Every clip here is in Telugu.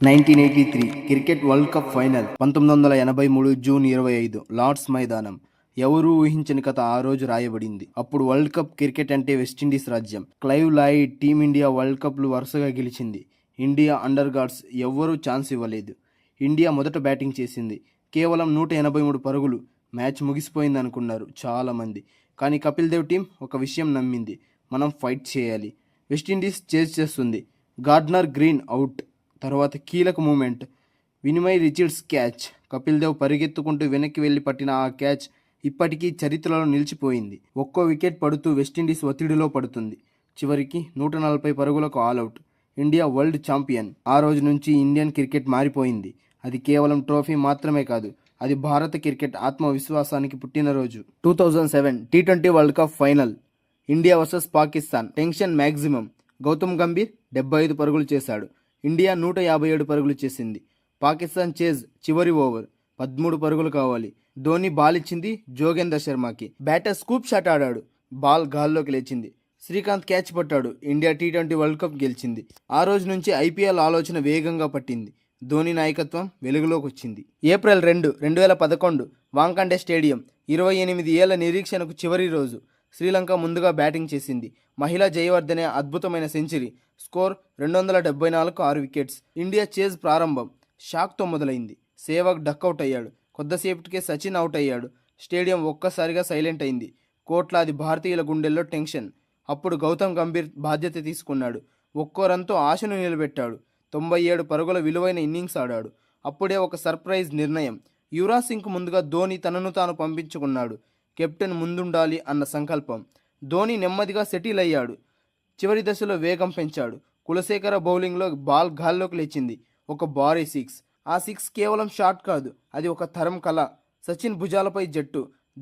1983 cricket world cup final 1983 June 25 Lord's మైదానం. ఎవరూ ఊహించని కథ ఆ రోజు రాయబడింది. అప్పుడు వరల్డ్ కప్ క్రికెట్ అంటే వెస్టిండీస్ రాజ్యం. క్లైవ్ లాయిడ్ టీమిండియా వరల్డ్ కప్లు వరుసగా గెలిచింది. ఇండియా అండర్ గార్డ్స్ ఎవ్వరూ ఛాన్స్ ఇవ్వలేదు. ఇండియా మొదట బ్యాటింగ్ చేసింది. కేవలం 183 పరుగులు. మ్యాచ్ ముగిసిపోయింది అనుకున్నారు చాలామంది. కానీ కపిల్ దేవ్ టీం ఒక విషయం నమ్మింది, మనం ఫైట్ చేయాలి. వెస్టిండీస్ చేజ్ చేస్తుంది. Gordon Greenidge out. తర్వాత కీలక moment, Vivian Richards catch. Kapil Dev పరిగెత్తుకుంటూ వెనక్కి వెళ్లి పట్టిన ఆ క్యాచ్ ఇప్పటికీ చరిత్రలో నిలిచిపోయింది. ఒక్కో వికెట్ పడుతూ వెస్టిండీస్ ఒత్తిడిలో పడుతుంది. చివరికి 140 పరుగులకు ఆల్అవుట్. India world champion. ఆ రోజు నుంచి ఇండియన్ క్రికెట్ మారిపోయింది. అది కేవలం ట్రోఫీ మాత్రమే కాదు, అది భారత క్రికెట్ ఆత్మవిశ్వాసానికి పుట్టినరోజు. 2007 టీ20 world cup final. India versus Pakistan. Tension maximum. Gautam Gambhir 75 పరుగులు చేశాడు. ఇండియా 157 పరుగులు చేసింది. పాకిస్తాన్ చేజ్ చివరి ఓవర్ 13 పరుగులు కావాలి. ధోని బాల్ ఇచ్చింది జోగేందర్ శర్మకి. బ్యాటర్ స్కూప్ షాట్ ఆడాడు. బాల్ గాల్లోకి లేచింది. శ్రీకాంత్ క్యాచ్ పట్టాడు. ఇండియా టీ20 వరల్డ్ కప్ గెలిచింది. ఆ రోజు నుంచి ఐపీఎల్ ఆలోచన వేగంగా పట్టింది. ధోని నాయకత్వం వెలుగులోకి వచ్చింది. April 2, 2011 వాంఖండే stadium. 28 ఏళ్ల నిరీక్షణకు చివరి రోజు. శ్రీలంక ముందుగా బ్యాటింగ్ చేసింది. మహిళా జయవర్ధనే అద్భుతమైన సెంచరీ. స్కోర్ 274కు 6 వికెట్స్. ఇండియా చేజ్ ప్రారంభం షాక్తో మొదలైంది. సేవక్ డక్అవుట్ అయ్యాడు. కొద్దిసేపటికే సచిన్ అవుట్ అయ్యాడు. స్టేడియం ఒక్కసారిగా సైలెంట్ అయింది. కోట్లాది భారతీయుల గుండెల్లో టెన్షన్. అప్పుడు గౌతమ్ గంభీర్ బాధ్యత తీసుకున్నాడు. ఒక్కో రన్తో ఆశను నిలబెట్టాడు. 97 పరుగుల విలువైన ఇన్నింగ్స్ ఆడాడు. అప్పుడే ఒక సర్ప్రైజ్ నిర్ణయం. యువరాజ్ సింగ్కు ముందుగా ధోని తనను తాను పంపించుకున్నాడు. కెప్టెన్ ముందుండాలి అన్న సంకల్పం. ధోని నెమ్మదిగా సెటిల్ అయ్యాడు. చివరి దశలో వేగం పెంచాడు. కులశేఖర బౌలింగ్లో బాల్ గాల్లోకి లేచింది. ఒక భారీ 6. ఆ 6 కేవలం షాట్ కాదు, అది ఒక తరం కళ. సచిన్ భుజాలపై జట్టు.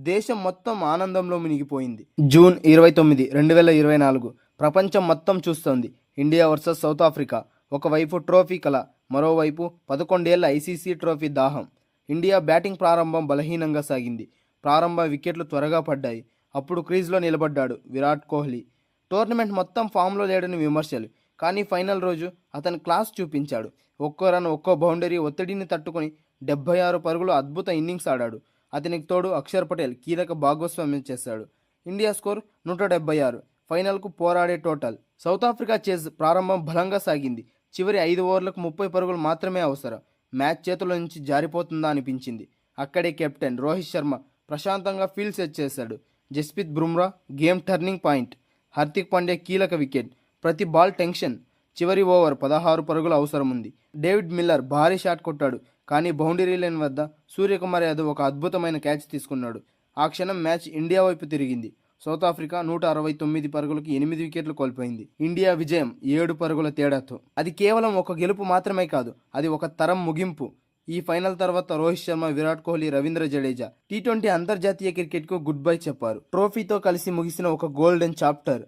దేశం మొత్తం ఆనందంలో మునిగిపోయింది. జూన్ 29, 2024 ప్రపంచం మొత్తం చూస్తోంది. India versus south Africa. ఒకవైపు ట్రోఫీ కళ, మరోవైపు 11 ఏళ్ల ఐసీసీ ట్రోఫీ దాహం. ఇండియా బ్యాటింగ్ ప్రారంభం బలహీనంగా సాగింది. ప్రారంభ వికెట్లు త్వరగా పడ్డాయి. అప్పుడు క్రీజ్లో నిలబడ్డాడు విరాట్ కోహ్లీ. టోర్నమెంట్ మొత్తం ఫామ్లో లేడని విమర్శలు. కానీ ఫైనల్ రోజు అతను క్లాస్ చూపించాడు. ఒక్కో రన్, ఒక్కో బౌండరీ ఒత్తిడిని తట్టుకొని 76 పరుగులు అద్భుత ఇన్నింగ్స్ ఆడాడు. అతనికి తోడు అక్షర్ పటేల్ కీలక భాగస్వామ్యం చేశాడు. India score 176. ఫైనల్కు పోరాడే టోటల్. సౌత్ ఆఫ్రికా చేజ్ ప్రారంభం బలంగా సాగింది. చివరి 5 ఓవర్లకు 30 పరుగులు మాత్రమే అవసరం. మ్యాచ్ చేతుల నుంచి జారిపోతుందా అనిపించింది. అక్కడే కెప్టెన్ రోహిత్ శర్మ ప్రశాంతంగా ఫీల్డ్ సెట్ చేశాడు. Jasprit Bumrah game turning point. Hardik Pandya కీలక వికెట్. ప్రతి బాల్ టెన్షన్. చివరి ఓవర్ 16 పరుగుల అవసరం ఉంది. డేవిడ్ మిల్లర్ భారీ షాట్ కొట్టాడు. కానీ బౌండరీ లైన్ వద్ద సూర్యకుమార్ యాదవ్ ఒక అద్భుతమైన క్యాచ్ తీసుకున్నాడు. ఆ క్షణం మ్యాచ్ ఇండియా వైపు తిరిగింది. సౌత్ ఆఫ్రికా 169 పరుగులకు 8 వికెట్లు కోల్పోయింది. ఇండియా విజయం 7 పరుగుల తేడాతో. అది కేవలం ఒక గెలుపు మాత్రమే కాదు, అది ఒక తరం ముగింపు. ఈ ఫైనల్ తర్వాత రోహిత్ శర్మ, విరాట్ కోహ్లీ, రవీంద్ర జడేజా టీ20 అంతర్జాతీయ క్రికెట్కు గుడ్ బై చెప్పారు. ట్రోఫీతో కలిసి ముగిసిన ఒక గోల్డెన్ చాప్టర్.